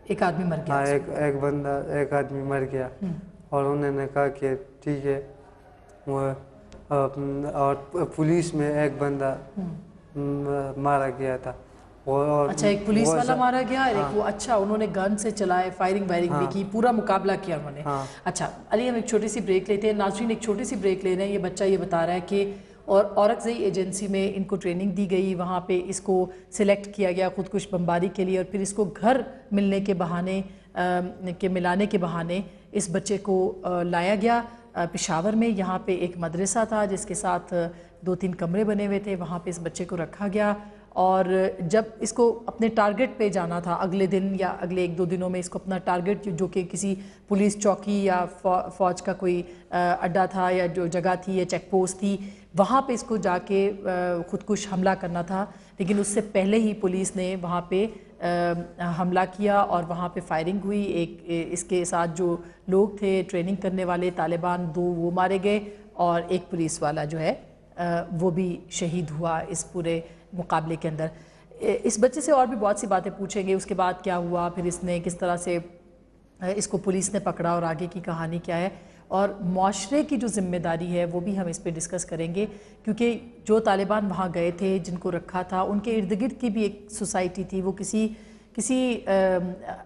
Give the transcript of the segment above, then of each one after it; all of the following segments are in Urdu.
ایک آدمی مر گیا؟ ہاں، ایک آدمی مر گیا، اور انہوں نے کہا کہ ٹھیک ہے، اور پولیس میں ایک بندہ مارا گیا تھا. اچھا، ایک پولیس والا مارا گیا اور ایک وہ، اچھا انہوں نے گن سے چلائے، فائرنگ بھی کی، پورا مقابلہ کیا انہوں نے. اچھا علی، ہم ایک چھوٹی سی بریک لیتے ہیں. ناظرین ایک چھوٹی سی بریک لے رہے ہیں. یہ بچہ یہ بتا رہا ہے کہ اورکزئی ایجنسی میں ان کو ٹریننگ دی گئی، وہاں پہ اس کو سلیکٹ کیا گیا خودکش بمباری کے لیے، اور پھر اس کو گھر ملنے کے بہانے ملانے کے بہانے اس بچے کو لایا گیا پشاور میں. یہاں پہ ایک مدرسہ تھا جس کے ساتھ 2-3 کمرے بنے ہوئے تھے، وہاں پہ اس بچے کو رکھا گیا. اور جب اس کو اپنے ٹارگٹ پہ جانا تھا اگلے دن یا اگلے 1-2 دنوں میں، اس کو اپنا ٹارگٹ جو کہ کسی پولیس چوکی یا فوج کا کوئی اڈا تھا یا جو جگہ تھی یا چیک پوسٹ تھی، وہاں پہ اس کو جا کے خودکش حملہ کرنا تھا. لیکن اس سے پہلے ہی پولیس نے وہاں پہ حملہ کیا اور وہاں پہ فائرنگ ہوئی. ایک اس کے ساتھ جو لوگ تھے ٹریننگ کرنے والے طالبان، 2 وہ مارے گئے، اور ایک پولیس والا جو ہے وہ بھی شہید ہوا اس پورے مقابلے کے اندر. اس بچے سے اور بھی بہت سی باتیں پوچھیں گے، اس کے بعد کیا ہوا، پھر اس نے کس طرح سے اس کو پولیس نے پکڑا اور آگے کی کہانی کیا ہے، اور معاشرے کی جو ذمہ داری ہے وہ بھی ہم اس پہ ڈسکس کریں گے. کیونکہ جو طالبان وہاں گئے تھے، جن کو رکھا تھا، ان کے ارد گرد کی بھی ایک سوسائٹی تھی. وہ کسی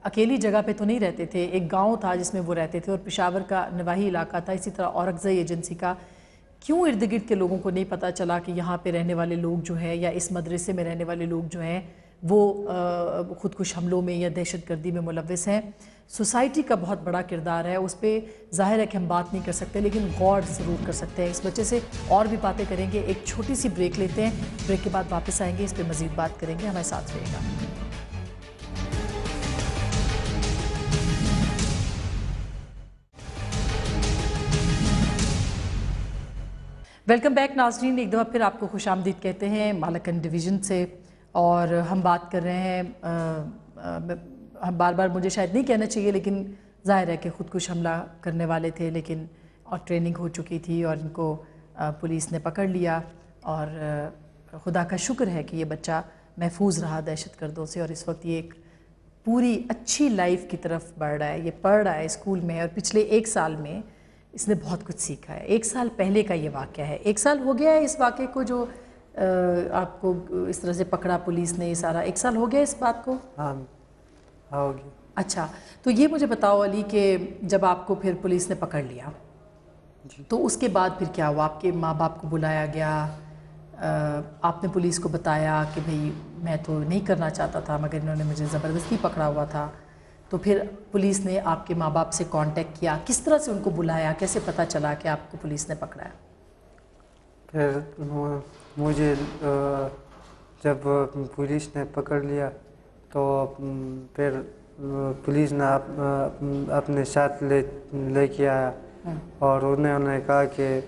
اکیلی جگہ پہ تو نہیں رہتے تھے، ایک گاؤں تھا جس میں وہ رہتے تھے، اور پشاور کا نواحی علاقہ تھا. اسی طرح اورکزئی ایجنسی کا کیوں ارد گرد کے لوگوں کو نہیں پتہ چلا کہ یہاں پہ رہنے والے لوگ جو ہیں یا اس مدرسے میں رہنے والے لوگ جو ہیں وہ خودکش حملوں میں یا دہشت گردی میں ملوث ہیں. سوسائٹی کا بہت بڑا کردار ہے، اس پہ ظاہر ہے کہ ہم بات نہیں کر سکتے، لیکن غور ضرور کر سکتے ہیں. اس بچے سے اور بھی باتیں کریں گے. ایک چھوٹی سی بریک لیتے ہیں، بریک کے بعد واپس آئیں گے، اس پہ مزید بات کریں گے. ہمارے ساتھ رہے گا. ویلکم بیک ناظرین، ایک دفعہ پھر آپ کو خوش آمدید کہتے ہیں مالکن ڈویژن سے. اور ہم بات کر رہے ہیں، ہم بار بار مجھے شاید نہیں کہنا چاہیے، لیکن ظاہر ہے کہ خودکش حملہ کرنے والے تھے، لیکن اور ٹریننگ ہو چکی تھی اور ان کو پولیس نے پکڑ لیا. اور خدا کا شکر ہے کہ یہ بچہ محفوظ رہا دہشت گردوں سے، اور اس وقت یہ ایک پوری اچھی لائف کی طرف بڑھ رہا ہے. یہ پڑھ رہا ہے اسکول میں، اور پچھلے 1 سال میں اس نے بہت کچھ سیکھا ہے. 1 سال پہلے کا یہ واقعہ ہے. 1 سال ہو گیا ہے اس واقعے کو، جو آپ کو اس طرح سے پکڑا پولیس نے، یہ سارا 1 سال ہو گیا اس بات کو؟ ہاں ہو گیا. اچھا، تو یہ مجھے بتاؤ علی کہ جب آپ کو پھر پولیس نے پکڑ لیا تو اس کے بعد پھر کیا ہوا؟ آپ کے ماں باپ کو بلایا گیا، آپ نے پولیس کو بتایا کہ بھئی میں تو نہیں کرنا چاہتا تھا مگر انہوں نے مجھے زبردستی پکڑا ہوا تھا، تو پھر پولیس نے آپ کے ماں باپ سے کانٹیکٹ کیا، کس طرح سے ان کو بلایا، کیسے پتہ چلا کہ آپ کو پولیس نے پکڑا ہے؟ پھر مجھے جب پولیس نے پکڑ لیا تو پھر پولیس نے اپنے ساتھ لے کے آیا، اور انہوں نے کہا کہ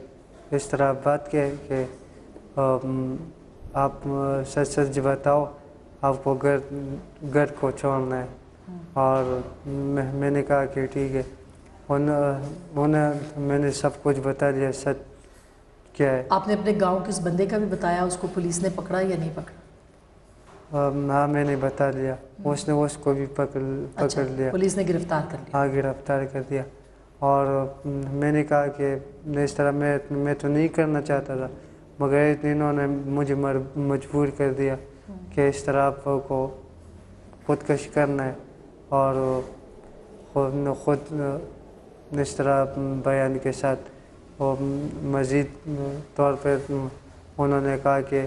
اس طرح بات کہ آپ سچ سچ بتاؤ، آپ کو گھر کو چھوڑنا ہے. اور میں نے کہا کہ ٹھیک ہے. میں نے سب کچھ بتا دیا، سچ کیا ہے. آپ نے اپنے گاؤں کے اس بندے کا بھی بتایا اس کو پولیس نے پکڑا یا نہیں پکڑا؟ ہاں میں نے بتا دیا. اس نے اس کو بھی پکڑ لیا. پولیس نے گرفتار کر لیا؟ ہاں گرفتار کر دیا. اور میں نے کہا کہ اس طرح میں تو نہیں کرنا چاہتا تھا، مگر انہوں نے مجھے مجبور کر دیا کہ اس طرح آپ کو خودکشی کرنا ہے. اور خود اس طرح بیان کے ساتھ مزید طور پر انہوں نے کہا کہ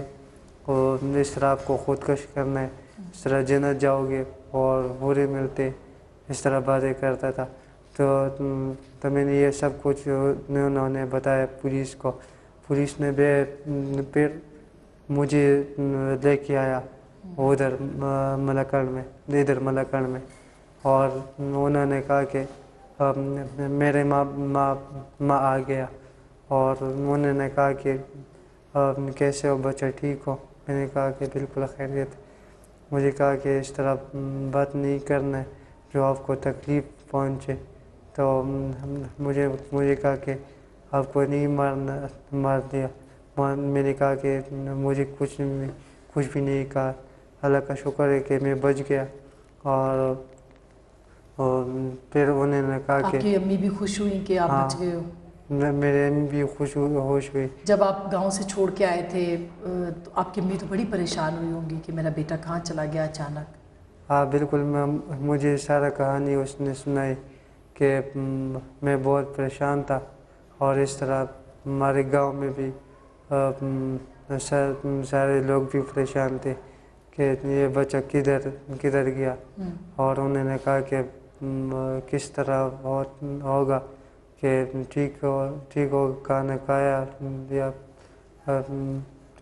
اس طرح آپ کو خودکشی کرنا ہے، اس طرح جنت جاؤ گے اور برے ملتے، اس طرح باتیں کرتا تھا. تو میں نے یہ سب کچھ انہوں نے بتایا پولیس کو. پولیس نے پھر مجھے لے کے آیا ادھر ملکڑ میں، اور انہوں نے کہا کہ میرے ماں آ گیا، اور انہوں نے کہا کہ کیسے ہو بچہ، ٹھیک ہو؟ میں نے کہا کہ بالکل خیریت. مجھے کہا کہ اس طرح بات نہیں کرنا ہے جو آپ کو تکلیف پہنچے. تو مجھے کہا کہ آپ کو نہیں مار دیا. میں نے کہا کہ مجھے کچھ بھی نہیں کہا. اللہ کا شکر ہے کہ میں بچ گیا. اور اور پھر انہوں نے کہا کہ آپ کی امی بھی خوش ہوئی کہ آپ بچ گئے ہو؟ میرے امی بھی خوش ہوئی. جب آپ گاؤں سے چھوڑ کے آئے تھے تو آپ کی امی تو بڑی پریشان ہوئی ہوں گی کہ میرا بیٹا کہاں چلا گیا اچانک. ہاں بالکل. مجھے سارا کہانی اس نے سنائی کہ میں بہت پریشان تھا اور اس طرح ہمارے گاؤں میں بھی سارے لوگ بھی پریشان تھے کہ یہ بچہ کدھر گیا. اور انہوں نے کہا کہ کس طرح ہوگا کہ ٹھیک ہو کھانا کھایا یا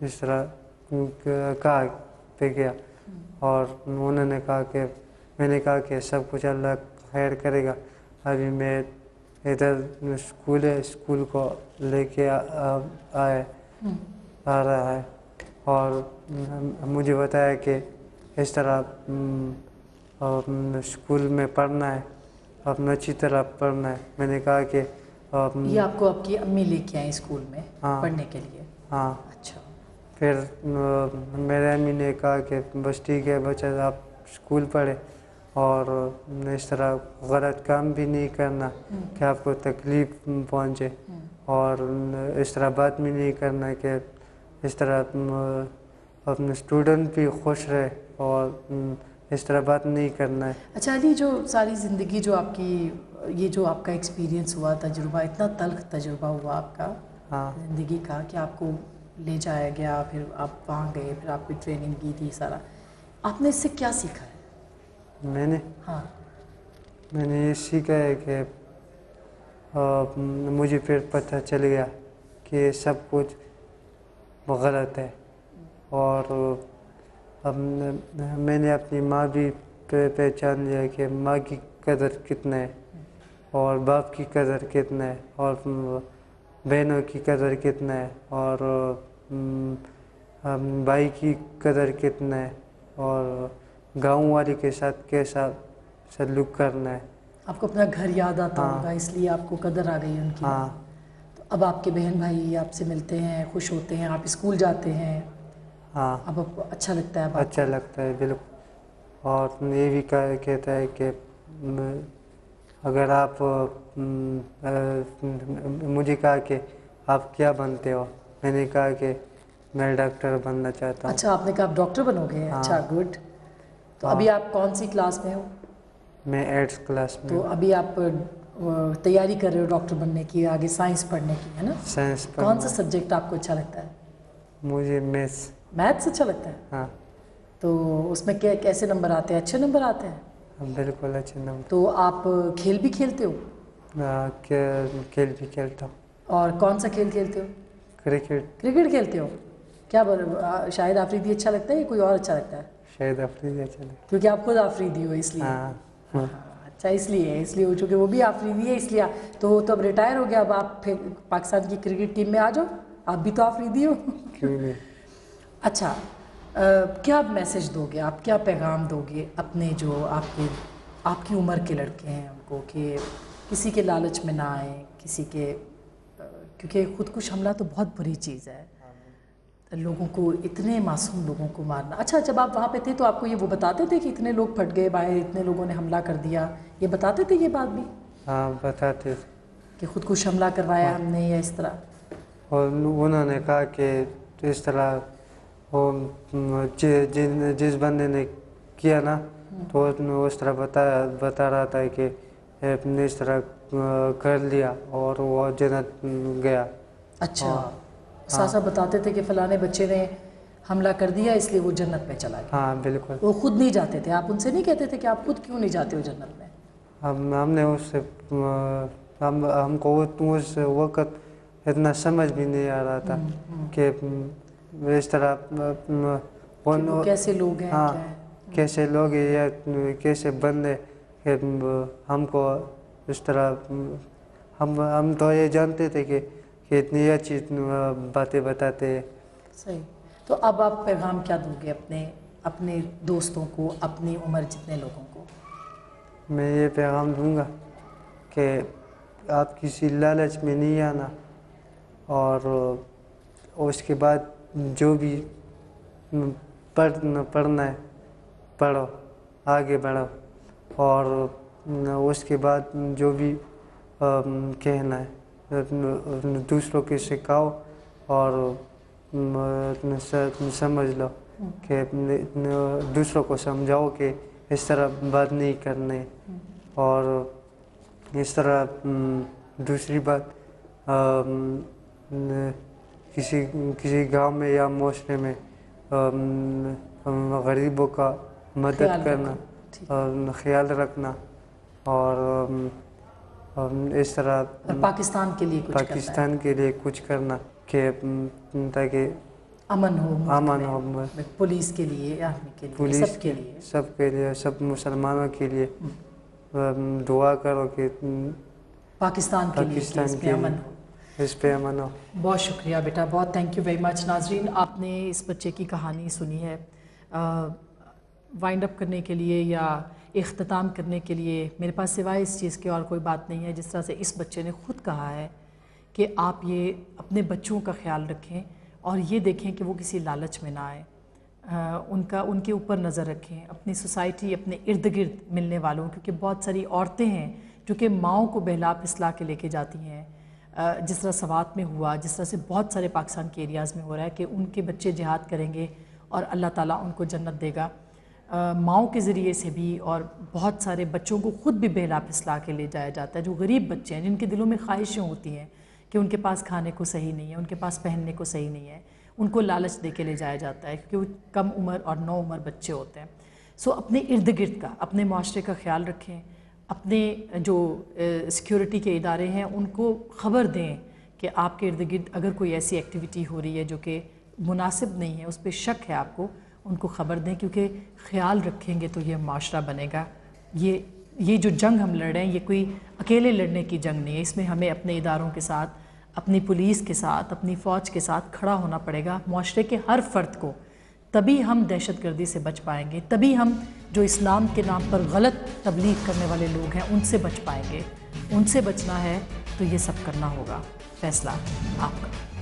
اس طرح کہاں پہ گیا. اور انہوں نے کہا کہ میں نے کہا کہ سب کچھ اللہ خیر کرے گا. ابھی میں ادھر اسکول کو لے کے آ رہا ہے اور مجھے بتایا کہ اس طرح اسکول میں پڑھنا ہے اپنا اچھی طرح پڑھنا ہے. میں نے کہا کہ یہ آپ کو آپ کی امی لے کے آئیں اسکول میں پڑھنے کے لیے؟ ہاں. اچھا. پھر میرے امی نے کہا کہ بس ٹھیک ہے بچہ آپ اسکول پڑھے اور اس طرح غلط کام بھی نہیں کرنا کہ آپ کو تکلیف پہنچے اور اس طرح بات بھی نہیں کرنا کہ اس طرح اپنے اسٹوڈنٹ بھی خوش رہے اور اس طرح بات نہیں کرنا ہے. اچھا علی، جو ساری زندگی جو آپ کی یہ جو آپ کا ایکسپیرینس ہوا، تجربہ اتنا تلخ تجربہ ہوا آپ کا زندگی کا کہ آپ کو لے جایا گیا، پھر آپ وہاں گئے، پھر آپ کی ٹریننگ کی تھی سارا، آپ نے اس سے کیا سیکھا ہے؟ میں نے یہ سیکھا ہے کہ مجھے پھر پتہ چل گیا کہ سب کچھ غلط ہے اور اب میں نے اپنی ماں بھی پہچان لیا کہ ماں کی قدر کتنا ہے اور باپ کی قدر کتنا ہے اور بہنوں کی قدر کتنا ہے اور بھائی کی قدر کتنا ہے اور گاؤں والے کے ساتھ کیسا سلوک کرنا ہے. آپ کو اپنا گھر یاد آتا ہوگا، اس لیے آپ کو قدر آ گئی ان کی. تو اب آپ کے بہن بھائی آپ سے ملتے ہیں، خوش ہوتے ہیں، آپ اسکول جاتے ہیں. اب آپ کو اچھا لگتا ہے؟ اچھا لگتا ہے بالکل. اور یہ بھی کہتا ہے کہ اگر آپ مجھے کہا کہ آپ کیا بنتے ہو، میں نے کہا کہ میں ڈاکٹر بننا چاہتا ہوں. اچھا، آپ نے کہا آپ ڈاکٹر بنو گے؟ اچھا، گڈ. تو ابھی آپ کون سی کلاس میں ہو؟ میں 8th کلاس میں. تو ابھی آپ تیاری کر رہے ہو ڈاکٹر بننے کی، آگے سائنس پڑھنے کی، ہے نا؟ سائنس پڑھنا. کون سا سبجیکٹ آپ کو اچھا لگتا ہے؟ مجھے میتھس اچھا لگتا ہے. ہاں. تو اس میں کیسے نمبر آتے ہیں؟ اچھے نمبر آتے ہیں؟ بالکل اچھے نمبر. تو آپ کھیل بھی کھیلتے ہو؟ کھیل بھی کھیلتا ہوں. اور کون سا کھیل کھیلتے ہو؟ کرکٹ. کرکٹ کھیلتے ہو؟ کیا شاہد آفریدی اچھا لگتا ہے یا کوئی اور اچھا لگتا ہے؟ شاہد آفریدی اچھا لگتا ہے. کیونکہ آپ خود آفریدی ہو اس لیے؟ اچھا، اس لیے وہ چونکہ وہ بھی آفریدی ہے اس لیے. تو اب ریٹائر ہو گیا، اب آپ پھر پاکستان کی کرکٹ ٹیم میں آ جاؤ، آپ بھی تو آفریدی ہو. کیوں نہیں. اچھا، کیا میسج دو گے آپ، کیا پیغام دو گے اپنے جو آپ کی عمر کے لڑکے ہیں ان کو کہ کسی کے لالچ میں نہ آئیں، کسی کے، کیونکہ خودکش حملہ تو بہت بری چیز ہے، لوگوں کو، اتنے معصوم لوگوں کو مارنا. اچھا، جب آپ وہاں پہ تھے تو آپ کو یہ وہ بتاتے تھے کہ اتنے لوگ پھٹ گئے باہر، اتنے لوگوں نے حملہ کر دیا، یہ بتاتے تھے یہ بات بھی؟ ہاں بتاتے تھے کہ خودکش حملہ کروایا ہم نے یا اس طرح؟ اور انہوں نے کہا کہ اس طرح وہ جس بندے نے کیا نا تو اس طرح بتا رہا تھا کہ نے اس طرح کر لیا اور وہ جنت گیا. اچھا، ساسا بتاتے تھے کہ فلانے بچے نے حملہ کر دیا اس لیے وہ جنت میں چلا گیا. ہاں بالکل. وہ خود نہیں جاتے تھے؟ آپ ان سے نہیں کہتے تھے کہ آپ خود کیوں نہیں جاتے ہو جنت میں؟ ہم نے اس سے ہم کو اس وقت اتنا سمجھ بھی نہیں آ رہا تھا کہ اس طرح کیسے لوگ ہیں. ہاں، کیسے لوگ ہیں یا کیسے بندے کہ ہم کو اس طرح ہم تو یہ جانتے تھے کہ اتنی اچھی باتیں بتاتے ہیں. صحیح. تو اب آپ پیغام کیا دو گے اپنے دوستوں کو، اپنی عمر جتنے لوگوں کو؟ میں یہ پیغام دوں گا کہ آپ کسی لالچ میں نہیں آنا اور اس کے بعد جو بھی پڑھنا ہے پڑھو، آگے بڑھو اور اس کے بعد جو بھی کہنا ہے دوسروں کے سکھاؤ اور سمجھ لو کہ دوسروں کو سمجھاؤ کہ اس طرح بات نہیں کرنے. اور اس طرح دوسری بات کسی گاؤں میں یا معاشرے میں غریبوں کا مدد کرنا، خیال رکھنا، اور اس طرح پاکستان کے لیے کچھ کرنا کہ تاکہ امن ہو پولیس کے لیے، آرمی کے لیے، سب کے لیے، سب مسلمانوں کے لیے دعا کرو کہ پاکستان کے لیے اس پہ امن ہو. بہت شکریہ بیٹا، بہت تھینک یو ویری مچ. ناظرین، آپ نے اس بچے کی کہانی سنی ہے. وائنڈ اپ کرنے کے لیے یا اختتام کرنے کے لیے میرے پاس سوائے اس چیز کے اور کوئی بات نہیں ہے. جس طرح سے اس بچے نے خود کہا ہے کہ آپ یہ اپنے بچوں کا خیال رکھیں اور یہ دیکھیں کہ وہ کسی لالچ میں نہ آئے، ان کے اوپر نظر رکھیں، اپنی سوسائٹی، اپنے ارد گرد ملنے والوں، کیونکہ بہت ساری عورتیں ہیں جو کہ ماؤں کو بہلا پھسلا کے لے کے جاتی ہیں. جس طرح سوات میں ہوا، جس طرح سے بہت سارے پاکستان کے ایریاز میں ہو رہا ہے کہ ان کے بچے جہاد کریں گے اور اللہ تعالیٰ ان کو جنت دے گا. ماؤں کے ذریعے سے بھی، اور بہت سارے بچوں کو خود بھی بہلا پھسلا کے لے جایا جاتا ہے، جو غریب بچے ہیں، جن کے دلوں میں خواہشیں ہوتی ہیں کہ ان کے پاس کھانے کو صحیح نہیں ہے، ان کے پاس پہننے کو صحیح نہیں ہے، ان کو لالچ دے کے لے جایا جاتا ہے کیونکہ وہ کم عمر اور نو عمر بچے ہوتے ہیں. سو اپنے ارد گرد کا، اپنے معاشرے کا خیال رکھیں. اپنے جو سیکیورٹی کے ادارے ہیں ان کو خبر دیں کہ آپ کے ارد گرد اگر کوئی ایسی ایکٹیویٹی ہو رہی ہے جو کہ مناسب نہیں ہے، اس پہ شک ہے آپ کو، ان کو خبر دیں، کیونکہ خیال رکھیں گے تو یہ معاشرہ بنے گا. یہ جو جنگ ہم لڑ رہے ہیں، یہ کوئی اکیلے لڑنے کی جنگ نہیں ہے. اس میں ہمیں اپنے اداروں کے ساتھ، اپنی پولیس کے ساتھ، اپنی فوج کے ساتھ کھڑا ہونا پڑے گا، معاشرے کے ہر فرد کو. تبھی ہم دہشت گردی سے بچ پائیں گے، تبھی ہم جو اسلام کے نام پر غلط تبلیغ کرنے والے لوگ ہیں ان سے بچ پائیں گے. ان سے بچنا ہے تو یہ سب کرنا ہوگا. فیصلہ آپ کا.